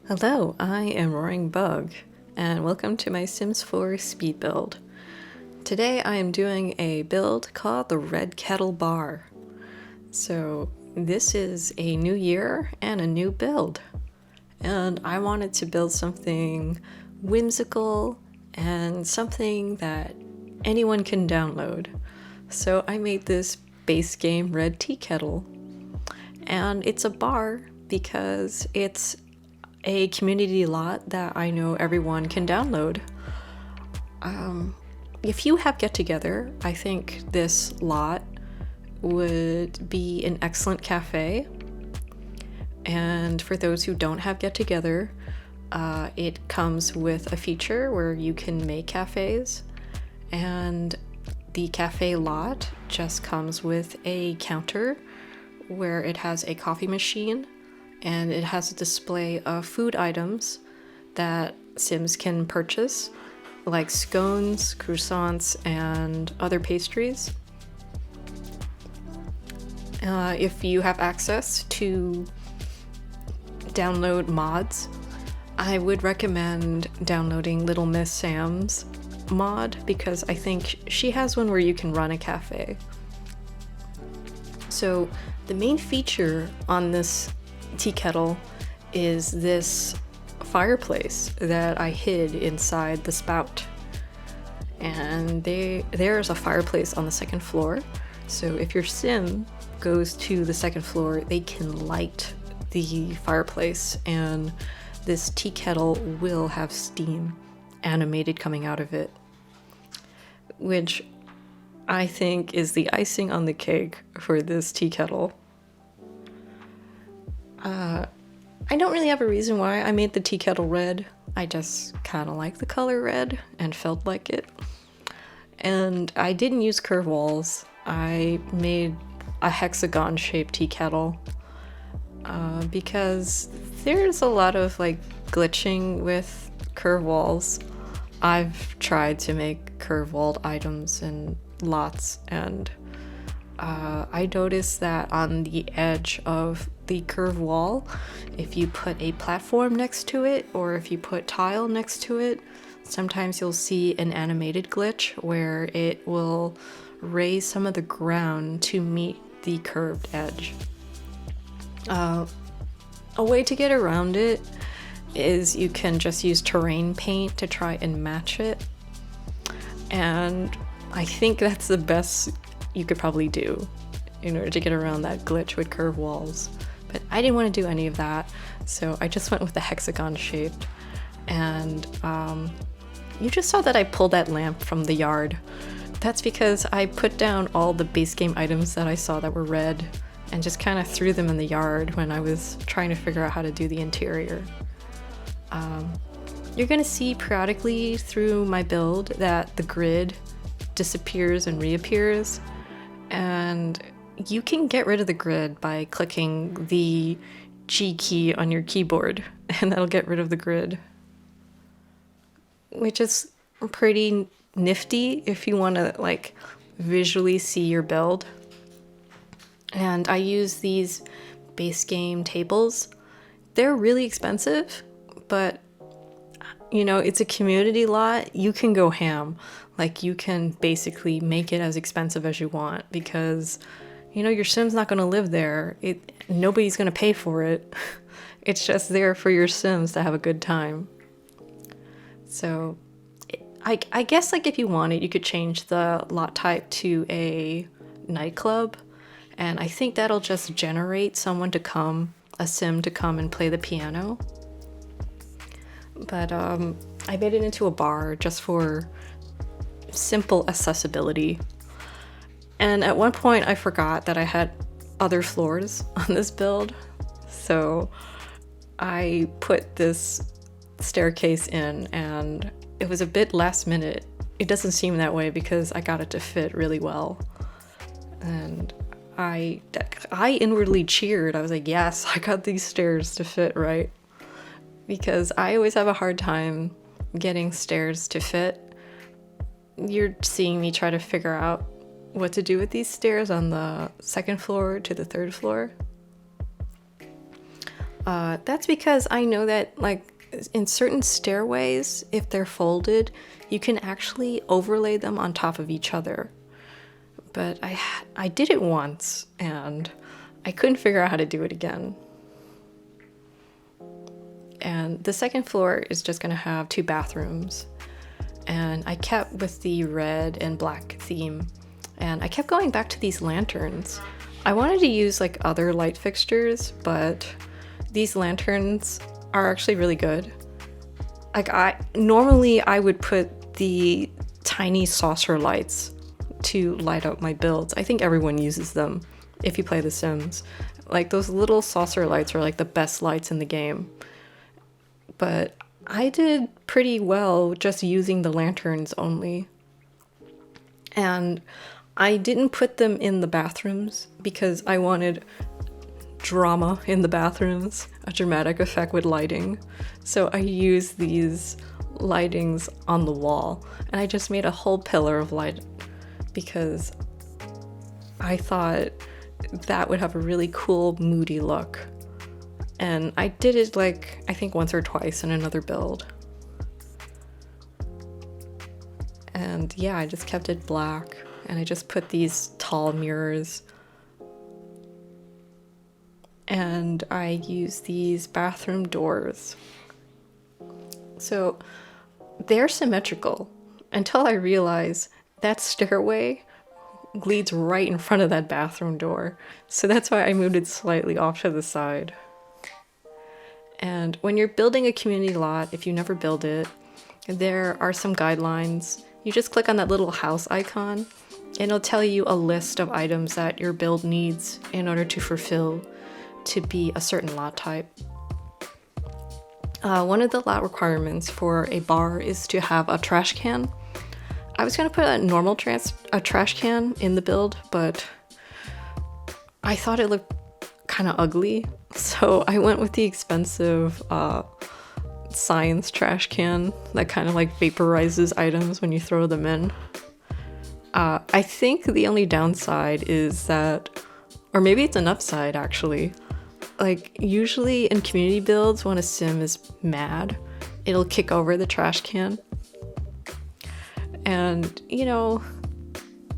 Hello, I am roaringbug, and welcome to my Sims 4 speed build. Today I am doing a build called the Red Kettle Bar. So this is a new year and a new build, and I wanted to build something whimsical and something that anyone can download. So I made this base game Red Tea Kettle, and it's a bar because it's a community lot that I know everyone can download. If you have Get Together, I think this lot would be an excellent cafe. And for those who don't have Get Together, it comes with a feature where you can make cafes, and the cafe lot just comes with a counter where it has a coffee machine, and it has a display of food items that Sims can purchase, like scones, croissants, and other pastries. If you have access to download mods, I would recommend downloading Little Miss Sam's mod, because I think she has one where you can run a cafe. So the main feature on this tea kettle is this fireplace that I hid inside the spout. And there's a fireplace on the second floor, so if your sim goes to the second floor, they can light the fireplace, and this tea kettle will have steam animated coming out of it, which I think is the icing on the cake for this tea kettle. I don't really have a reason why I made the tea kettle red. I just kind of like the color red and felt like it. And I didn't use curved walls. I made a hexagon shaped tea kettle because there's a lot of glitching with curved walls. I've tried to make curved walled items in lots, and I noticed that on the edge of the curved wall, if you put a platform next to it or if you put tile next to it, sometimes you'll see an animated glitch where it will raise some of the ground to meet the curved edge. A way to get around it is you can just use terrain paint to try and match it, and I think that's the best you could probably do in order to get around that glitch with curved walls. But I didn't want to do any of that, so I just went with the hexagon shaped. And you just saw that I pulled that lamp from the yard. That's because I put down all the base game items that I saw that were red and just kind of threw them in the yard when I was trying to figure out how to do the interior. You're gonna see periodically through my build that the grid disappears and reappears, and you can get rid of the grid by clicking the G key on your keyboard, and that'll get rid of the grid, which is pretty nifty if you want to visually see your build. And I use these base game tables. They're really expensive, but it's a community lot. You can go ham. You can basically make it as expensive as you want, because your sim's not going to live there. Nobody's going to pay for it. It's just there for your sims to have a good time. So I guess if you wanted, you could change the lot type to a nightclub, and I think that'll just generate a sim to come and play the piano. But I made it into a bar just for simple accessibility. And at one point I forgot that I had other floors on this build, so I put this staircase in, and it was a bit last minute. It doesn't seem that way because I got it to fit really well, and I inwardly cheered. I was like, yes, I got these stairs to fit right, because I always have a hard time getting stairs to fit. You're seeing me try to figure out what to do with these stairs on the second floor to the third floor. That's because I know that, like, in certain stairways, if they're folded, you can actually overlay them on top of each other. But I did it once, and I couldn't figure out how to do it again. And the second floor is just gonna have 2 bathrooms. And I kept with the red and black theme. And I kept going back to these lanterns. I wanted to use like other light fixtures, but these lanterns are actually really good. Like normally I would put the tiny saucer lights to light up my builds. I think everyone uses them if you play The Sims. Like those little saucer lights are like the best lights in the game. But I did pretty well just using the lanterns only. And I didn't put them in the bathrooms because I wanted drama in the bathrooms, a dramatic effect with lighting. So I used these lightings on the wall, and I just made a whole pillar of light because I thought that would have a really cool, moody look. And I did it like, I think once or twice in another build. And yeah, I just kept it black, and I just put these tall mirrors. And I used these bathroom doors. So they're symmetrical until I realize that stairway leads right in front of that bathroom door. So that's why I moved it slightly off to the side. And when you're building a community lot, if you never build it, there are some guidelines. You just click on that little house icon, and it'll tell you a list of items that your build needs in order to fulfill to be a certain lot type. One of the lot requirements for a bar is to have a trash can. I was gonna put a normal trash can in the build, but I thought it looked kind of ugly, so I went with the expensive science trash can that kind of like vaporizes items when you throw them in. I think the only downside is that, or maybe it's an upside actually, like usually in community builds when a sim is mad, it'll kick over the trash can. And you know,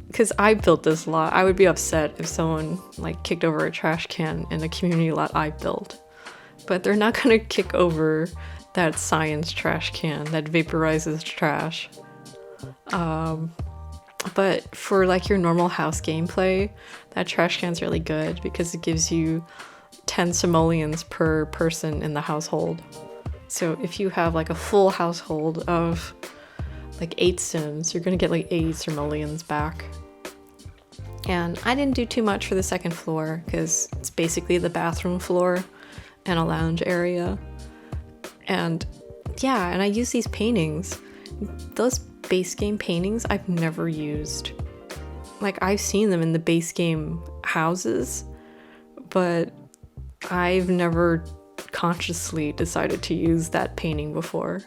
because I built this lot, I would be upset if someone like kicked over a trash can in a community lot I built. But they're not gonna kick over that science trash can that vaporizes trash. But for like your normal house gameplay, that trash can's really good because it gives you 10 simoleons per person in the household. So if you have like a full household of like 8 sims, you're gonna get like 80 simoleons back. And I didn't do too much for the second floor because it's basically the bathroom floor and a lounge area. And yeah, and I use these paintings. Those base game paintings I've never used. Like I've seen them in the base game houses, but I've never consciously decided to use that painting before.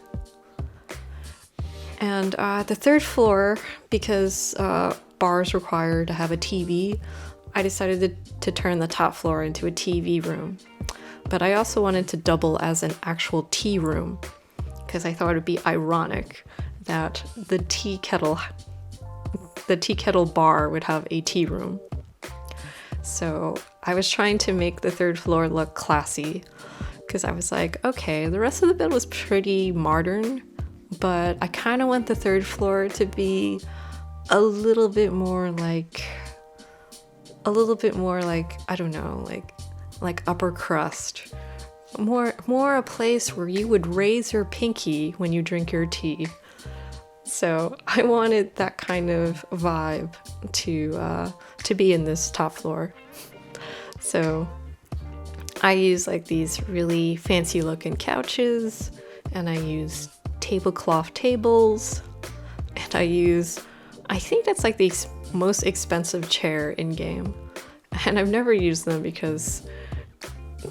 And the third floor, because bars require to have a TV, I decided to turn the top floor into a TV room. But I also wanted to double as an actual tea room because I thought it would be ironic that the tea kettle bar would have a tea room. So I was trying to make the third floor look classy because I was like, okay, the rest of the build was pretty modern, but I kind of want the third floor to be a little bit more like, I don't know, like upper crust. More a place where you would raise your pinky when you drink your tea. So I wanted that kind of vibe to be in this top floor. So I use like these really fancy looking couches, and I use tablecloth tables, and I think that's like the most expensive chair in game. And I've never used them because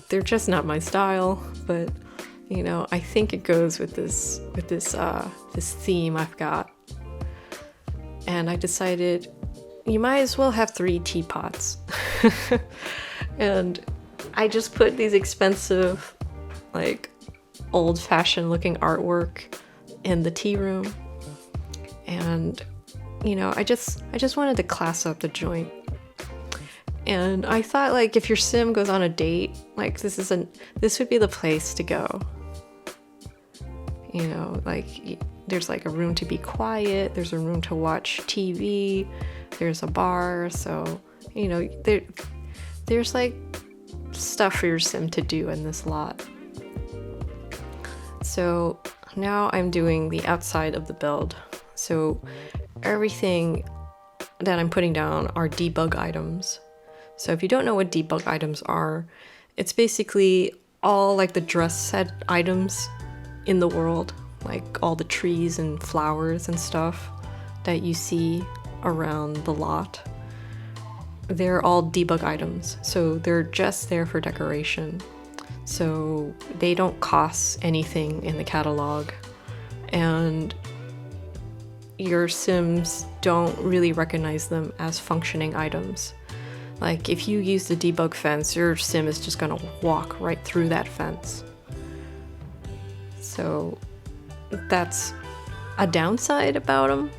they're just not my style, but you know, I think it goes with this theme I've got. And I decided you might as well have 3 teapots. And I just put these expensive like old-fashioned looking artwork in the tea room. And you know, I just wanted to class up the joint. And I thought, like, if your sim goes on a date, like, this would be the place to go. You know, like, there's like a room to be quiet, there's a room to watch TV, there's a bar, so, you know, there's like stuff for your sim to do in this lot. So now I'm doing the outside of the build. So everything that I'm putting down are debug items. So if you don't know what debug items are, it's basically all like the dress set items in the world, like all the trees and flowers and stuff that you see around the lot. They're all debug items, so they're just there for decoration. So they don't cost anything in the catalog, and your sims don't really recognize them as functioning items. Like, if you use the debug fence, your sim is just gonna walk right through that fence. So that's a downside about them,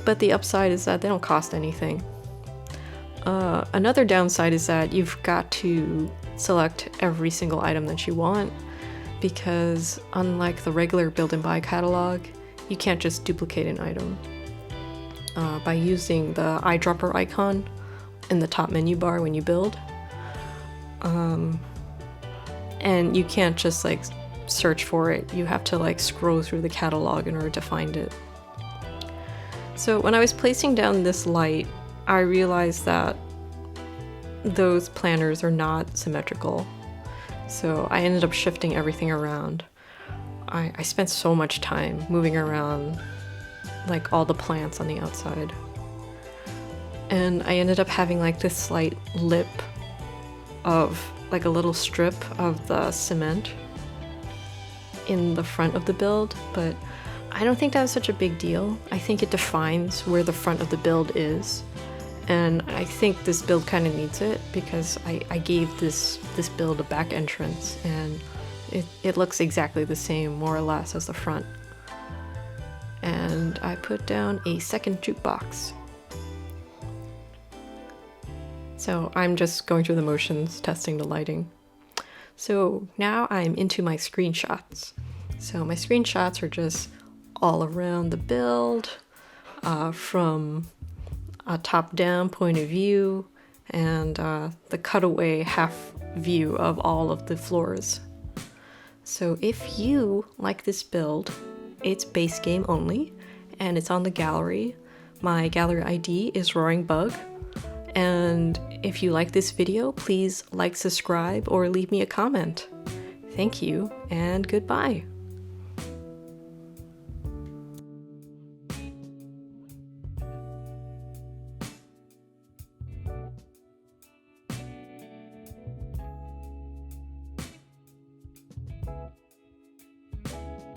but the upside is that they don't cost anything. Another downside is that you've got to select every single item that you want, because unlike the regular build and buy catalog, you can't just duplicate an item. By using the eyedropper icon in the top menu bar when you build. And you can't just like search for it, you have to like scroll through the catalog in order to find it. So when I was placing down this light, I realized that those planters are not symmetrical. So I ended up shifting everything around. I spent so much time moving around like all the plants on the outside. And I ended up having like this slight lip of like a little strip of the cement in the front of the build, but I don't think that's such a big deal. I think it defines where the front of the build is, and I think this build kind of needs it because I gave this build a back entrance, and it looks exactly the same more or less as the front. And I put down a second jukebox. So I'm just going through the motions, testing the lighting. So now I'm into my screenshots. So my screenshots are just all around the build, from a top-down point of view, and the cutaway half view of all of the floors. So if you like this build, it's base game only, and it's on the gallery. My gallery ID is roaringbug. And if you like this video, please like, subscribe, or leave me a comment. Thank you, and goodbye.